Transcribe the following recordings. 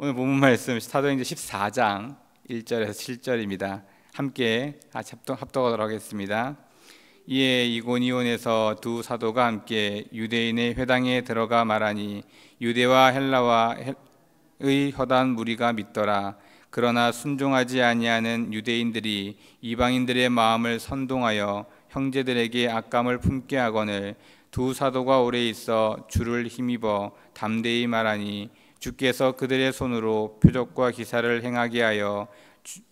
오늘 본문 말씀 사도행전 14장 1절에서 7절입니다. 함께 합독하도록 하겠습니다. 이에 이고니온에서 두 사도가 함께 유대인의 회당에 들어가 말하니 유대와 헬라와의 허다한 무리가 믿더라. 그러나 순종하지 아니하는 유대인들이 이방인들의 마음을 선동하여 형제들에게 악감을 품게 하거늘 두 사도가 오래 있어 주를 힘입어 담대히 말하니 주께서 그들의 손으로 표적과 기사를 행하게 하여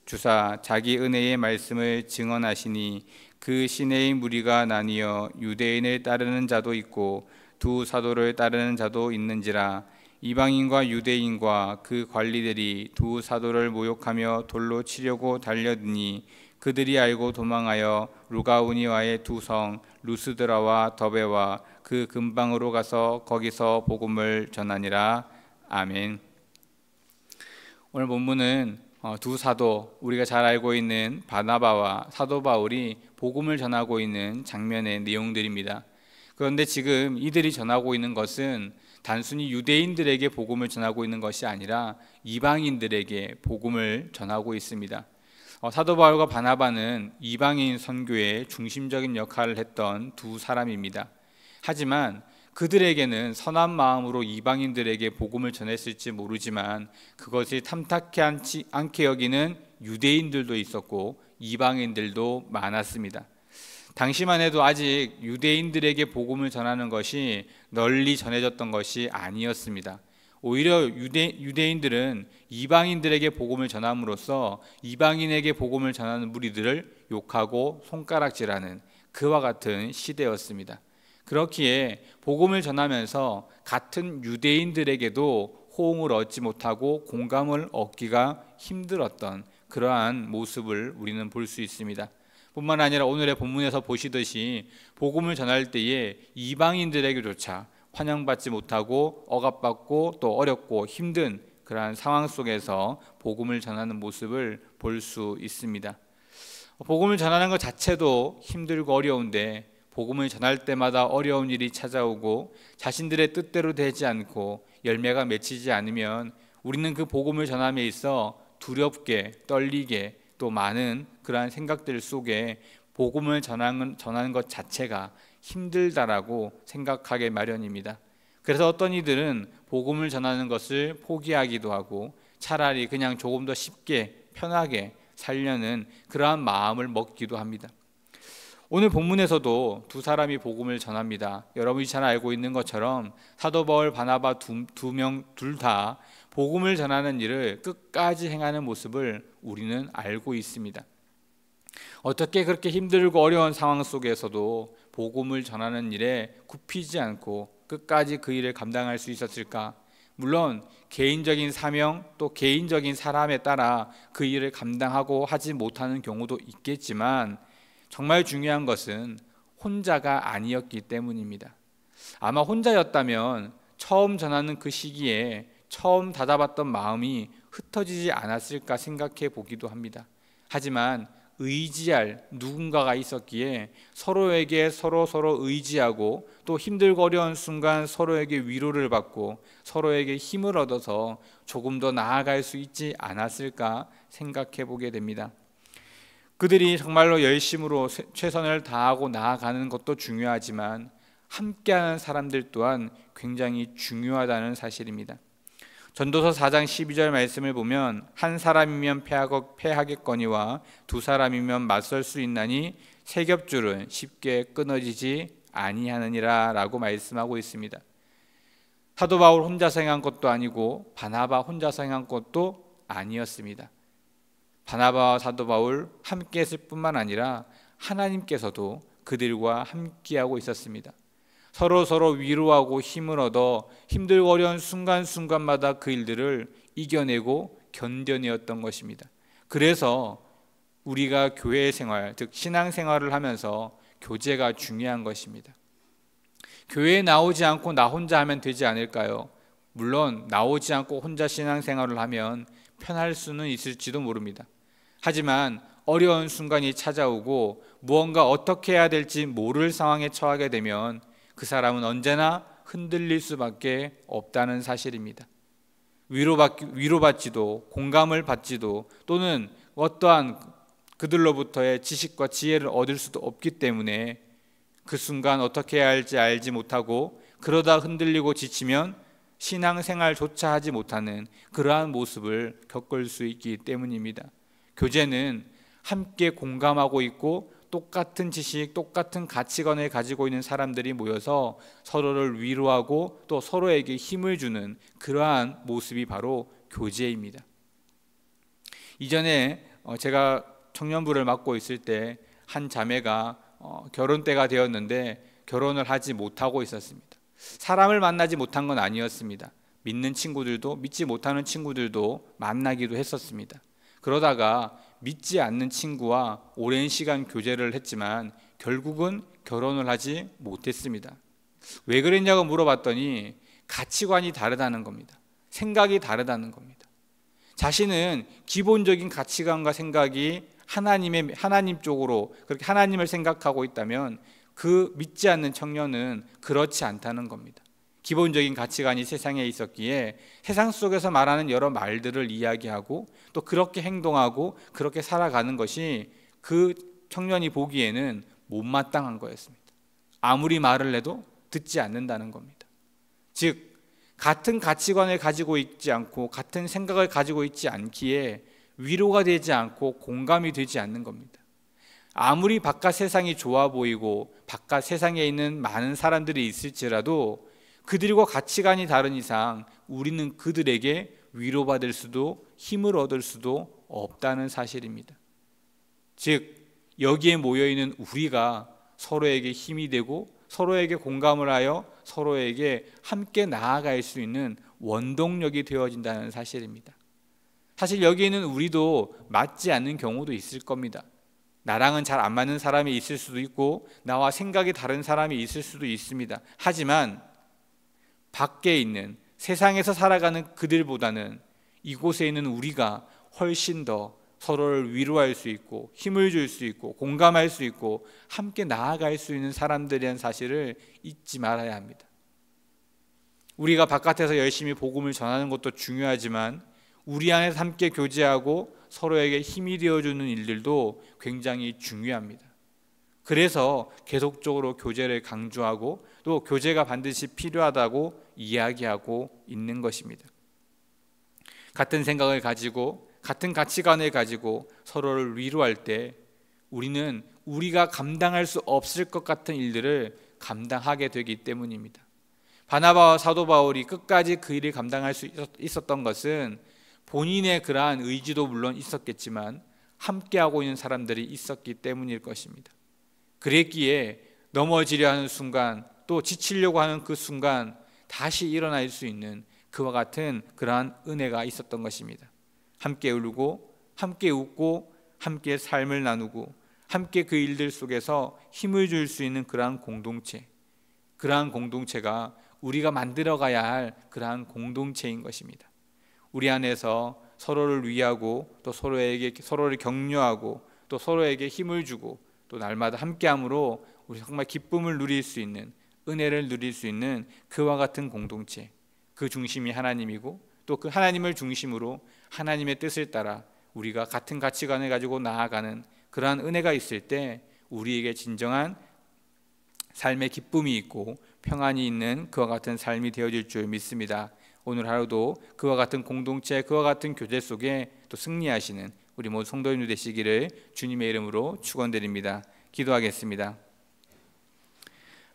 주사 자기 은혜의 말씀을 증언하시니 그 시내의 무리가 나뉘어 유대인을 따르는 자도 있고 두 사도를 따르는 자도 있는지라. 이방인과 유대인과 그 관리들이 두 사도를 모욕하며 돌로 치려고 달려드니 그들이 알고 도망하여 루가우니와의 두 성 루스드라와 더베와 그 근방으로 가서 거기서 복음을 전하니라. 아멘. 오늘 본문은 두 사도, 우리가 잘 알고 있는 바나바와 사도 바울이 복음을 전하고 있는 장면의 내용들입니다. 그런데 지금 이들이 전하고 있는 것은 단순히 유대인들에게 복음을 전하고 있는 것이 아니라 이방인들에게 복음을 전하고 있습니다. 사도 바울과 바나바는 이방인 선교의 중심적인 역할을 했던 두 사람입니다. 하지만 그들에게는 선한 마음으로 이방인들에게 복음을 전했을지 모르지만 그것이 탐탁히 않게 여기는 유대인들도 있었고 이방인들도 많았습니다. 당시만 해도 아직 유대인들에게 복음을 전하는 것이 널리 전해졌던 것이 아니었습니다. 오히려 유대인들은 이방인들에게 복음을 전함으로써 이방인에게 복음을 전하는 무리들을 욕하고 손가락질하는 그와 같은 시대였습니다. 그렇기에 복음을 전하면서 같은 유대인들에게도 호응을 얻지 못하고 공감을 얻기가 힘들었던 그러한 모습을 우리는 볼 수 있습니다. 뿐만 아니라 오늘의 본문에서 보시듯이 복음을 전할 때에 이방인들에게조차 환영받지 못하고 억압받고 또 어렵고 힘든 그러한 상황 속에서 복음을 전하는 모습을 볼 수 있습니다. 복음을 전하는 것 자체도 힘들고 어려운데 복음을 전할 때마다 어려운 일이 찾아오고 자신들의 뜻대로 되지 않고 열매가 맺히지 않으면 우리는 그 복음을 전함에 있어 두렵게 떨리게 또 많은 그러한 생각들 속에 복음을 전하는 것 자체가 힘들다라고 생각하게 마련입니다. 그래서 어떤 이들은 복음을 전하는 것을 포기하기도 하고 차라리 그냥 조금 더 쉽게 편하게 살려는 그러한 마음을 먹기도 합니다. 오늘 본문에서도 두 사람이 복음을 전합니다. 여러분이 잘 알고 있는 것처럼 사도 바울, 바나바 두 명 둘 다 복음을 전하는 일을 끝까지 행하는 모습을 우리는 알고 있습니다. 어떻게 그렇게 힘들고 어려운 상황 속에서도 복음을 전하는 일에 굽히지 않고 끝까지 그 일을 감당할 수 있었을까? 물론 개인적인 사명 또 개인적인 사람에 따라 그 일을 감당하고 하지 못하는 경우도 있겠지만 정말 중요한 것은 혼자가 아니었기 때문입니다. 아마 혼자였다면 처음 전하는 그 시기에 처음 다잡았던 마음이 흩어지지 않았을까 생각해 보기도 합니다. 하지만 의지할 누군가가 있었기에 서로에게 서로 의지하고 또 힘들고 어려운 순간 서로에게 위로를 받고 서로에게 힘을 얻어서 조금 더 나아갈 수 있지 않았을까 생각해 보게 됩니다. 그들이 정말로 열심으로 최선을 다하고 나아가는 것도 중요하지만 함께하는 사람들 또한 굉장히 중요하다는 사실입니다. 전도서 4장 12절 말씀을 보면 한 사람이면 패하겠거니와 두 사람이면 맞설 수 있나니 세 겹줄은 쉽게 끊어지지 아니하느니라 라고 말씀하고 있습니다. 사도 바울 혼자서 행한 것도 아니고 바나바 혼자서 행한 것도 아니었습니다. 바나바와 사도 바울 함께 했을 뿐만 아니라 하나님께서도 그들과 함께하고 있었습니다. 서로 위로하고 힘을 얻어 힘들고 어려운 순간순간마다 그 일들을 이겨내고 견뎌내었던 것입니다. 그래서 우리가 교회 생활, 즉 신앙생활을 하면서 교제가 중요한 것입니다. 교회에 나오지 않고 나 혼자 하면 되지 않을까요? 물론 나오지 않고 혼자 신앙생활을 하면 편할 수는 있을지도 모릅니다. 하지만 어려운 순간이 찾아오고 무언가 어떻게 해야 될지 모를 상황에 처하게 되면 그 사람은 언제나 흔들릴 수밖에 없다는 사실입니다. 위로받지도 공감을 받지도 또는 어떠한 그들로부터의 지식과 지혜를 얻을 수도 없기 때문에 그 순간 어떻게 해야 할지 알지 못하고 그러다 흔들리고 지치면 신앙생활조차 하지 못하는 그러한 모습을 겪을 수 있기 때문입니다. 교제는 함께 공감하고 있고 똑같은 지식, 똑같은 가치관을 가지고 있는 사람들이 모여서 서로를 위로하고 또 서로에게 힘을 주는 그러한 모습이 바로 교제입니다. 이전에 제가 청년부를 맡고 있을 때 한 자매가 결혼 때가 되었는데 결혼을 하지 못하고 있었습니다. 사람을 만나지 못한 건 아니었습니다. 믿는 친구들도 믿지 못하는 친구들도 만나기도 했었습니다. 그러다가 믿지 않는 친구와 오랜 시간 교제를 했지만 결국은 결혼을 하지 못했습니다. 왜 그랬냐고 물어봤더니 가치관이 다르다는 겁니다. 생각이 다르다는 겁니다. 자신은 기본적인 가치관과 생각이 하나님 쪽으로 그렇게 하나님을 생각하고 있다면 그 믿지 않는 청년은 그렇지 않다는 겁니다. 기본적인 가치관이 세상에 있었기에 세상 속에서 말하는 여러 말들을 이야기하고 또 그렇게 행동하고 그렇게 살아가는 것이 그 청년이 보기에는 못마땅한 거였습니다. 아무리 말을 해도 듣지 않는다는 겁니다. 즉 같은 가치관을 가지고 있지 않고 같은 생각을 가지고 있지 않기에 위로가 되지 않고 공감이 되지 않는 겁니다. 아무리 바깥 세상이 좋아 보이고 바깥 세상에 있는 많은 사람들이 있을지라도 그들과 가치관이 다른 이상 우리는 그들에게 위로받을 수도 힘을 얻을 수도 없다는 사실입니다. 즉 여기에 모여있는 우리가 서로에게 힘이 되고 서로에게 공감을 하여 서로에게 함께 나아갈 수 있는 원동력이 되어진다는 사실입니다. 사실 여기 있는 우리도 맞지 않는 경우도 있을 겁니다. 나랑은 잘 안 맞는 사람이 있을 수도 있고 나와 생각이 다른 사람이 있을 수도 있습니다. 하지만 밖에 있는 세상에서 살아가는 그들보다는 이곳에 있는 우리가 훨씬 더 서로를 위로할 수 있고 힘을 줄 수 있고 공감할 수 있고 함께 나아갈 수 있는 사람들이라는 사실을 잊지 말아야 합니다. 우리가 바깥에서 열심히 복음을 전하는 것도 중요하지만 우리 안에서 함께 교제하고 서로에게 힘이 되어주는 일들도 굉장히 중요합니다. 그래서 계속적으로 교제를 강조하고 또 교제가 반드시 필요하다고 이야기하고 있는 것입니다. 같은 생각을 가지고 같은 가치관을 가지고 서로를 위로할 때 우리는 우리가 감당할 수 없을 것 같은 일들을 감당하게 되기 때문입니다. 바나바와 사도 바울이 끝까지 그 일을 감당할 수 있었던 것은 본인의 그러한 의지도 물론 있었겠지만 함께하고 있는 사람들이 있었기 때문일 것입니다. 그랬기에 넘어지려 하는 순간 또 지치려고 하는 그 순간 다시 일어날 수 있는 그와 같은 그러한 은혜가 있었던 것입니다. 함께 울고 함께 웃고 함께 삶을 나누고 함께 그 일들 속에서 힘을 줄 수 있는 그러한 공동체, 그러한 공동체가 우리가 만들어가야 할 그러한 공동체인 것입니다. 우리 안에서 서로를 위하고 또 서로를 격려하고 또 서로에게 힘을 주고 또 날마다 함께함으로 우리 정말 기쁨을 누릴 수 있는 은혜를 누릴 수 있는 그와 같은 공동체, 그 중심이 하나님이고 또 그 하나님을 중심으로 하나님의 뜻을 따라 우리가 같은 가치관을 가지고 나아가는 그러한 은혜가 있을 때 우리에게 진정한 삶의 기쁨이 있고 평안이 있는 그와 같은 삶이 되어질 줄 믿습니다. 오늘 하루도 그와 같은 공동체, 그와 같은 교제 속에 또 승리하시는 우리 모두 성도님들 되시기를 주님의 이름으로 축원드립니다. 기도하겠습니다.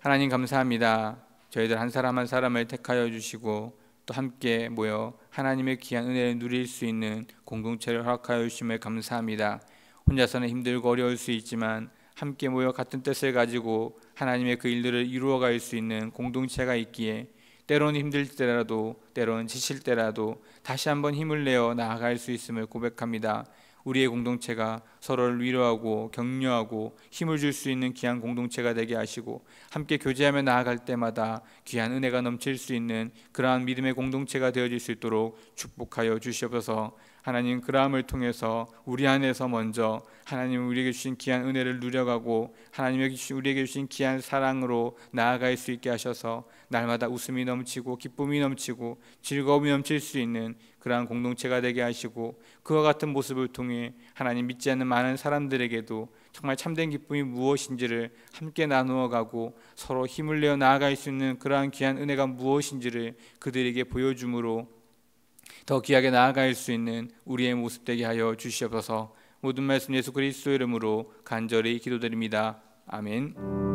하나님 감사합니다. 저희들 한 사람 한 사람을 택하여 주시고 또 함께 모여 하나님의 귀한 은혜를 누릴 수 있는 공동체를 허락하여 주심을 감사합니다. 혼자서는 힘들고 어려울 수 있지만 함께 모여 같은 뜻을 가지고 하나님의 그 일들을 이루어갈 수 있는 공동체가 있기에 때로는 힘들 때라도 때로는 지칠 때라도 다시 한번 힘을 내어 나아갈 수 있음을 고백합니다. 우리의 공동체가 서로를 위로하고 격려하고 힘을 줄 수 있는 귀한 공동체가 되게 하시고, 함께 교제하며 나아갈 때마다 귀한 은혜가 넘칠 수 있는 그러한 믿음의 공동체가 되어질 수 있도록 축복하여 주시옵소서. 하나님, 그러함을 통해서 우리 안에서 먼저 하나님 우리에게 주신 귀한 은혜를 누려가고 하나님이 우리에게 주신 귀한 사랑으로 나아갈 수 있게 하셔서 날마다 웃음이 넘치고 기쁨이 넘치고 즐거움이 넘칠 수 있는 그러한 공동체가 되게 하시고, 그와 같은 모습을 통해 하나님 믿지 않는 많은 사람들에게도 정말 참된 기쁨이 무엇인지를 함께 나누어가고 서로 힘을 내어 나아갈 수 있는 그러한 귀한 은혜가 무엇인지를 그들에게 보여줌으로 더 귀하게 나아갈 수 있는 우리의 모습 되게 하여 주시옵소서. 모든 말씀 예수 그리스도의 이름으로 간절히 기도드립니다. 아멘.